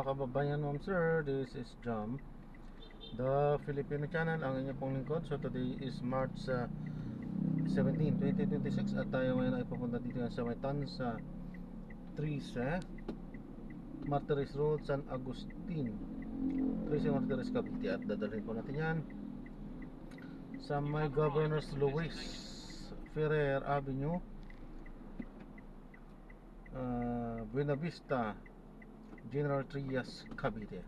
kababayan, ma'am sir, this is Jam, the Filipino channel, ang inyong pong lingkod. So today is March 17, 2026 at tayo ngayon ay pupunta dito sa may Tansa 13 Martires Road, San Agustin, 13 Martires, Cavite. At dadalhin po natin yan sa may Governors Luis Ferrer Avenue, Buena Vista, General Trias, Cavite.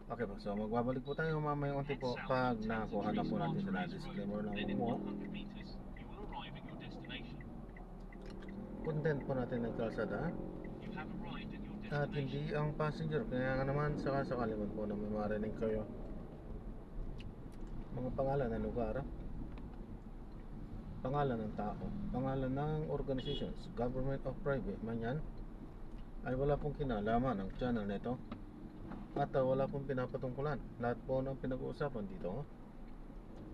Okay po, so magbabalik po tayo mamaya unti po pag nakuha na po natin sila. Disclaimer lang po, content po natin ng kalsada at hindi ang passenger. Kaya nga naman sakasakali man po na may marinig kayo mga pangalan ng lugar, pangalan ng tao, pangalan ng organizations, government of private man yan, ay wala pong kinalaman ang channel nito at wala pong pinapatungkulan. Lahat po ng pinag-uusapan dito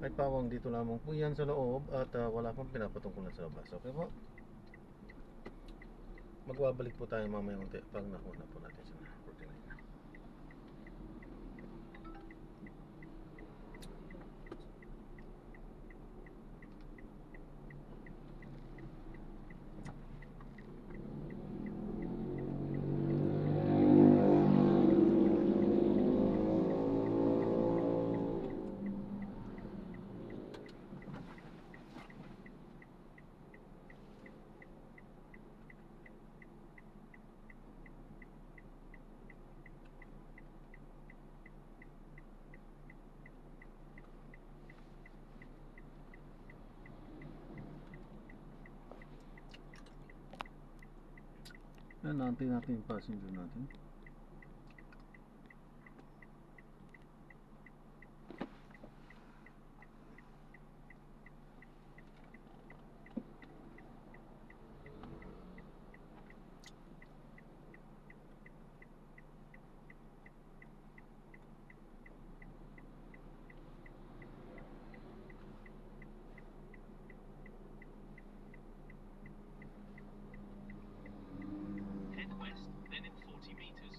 ay pawang dito lamang po yan sa loob at wala pong pinapatungkulan sa labas. Okay po, magbabalik po tayo mamaya unti pag nakuha po natin sa protein. Natin yung passenger natin. Head west, then in 40 meters,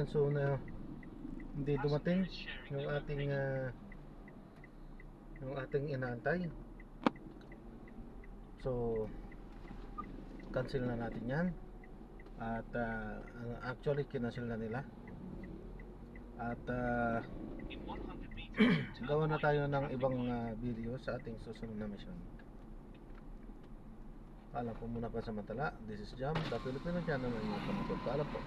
yan. So hindi dumating yung ating inaantay. So cancel na natin yan. At actually kinancel na nila. At gawa na tayo ng ibang video sa ating susunod na mission. Paalam po muna pa sa Matala. This is Jam, the Filipino channel ng inyong pamutod. Paalam po.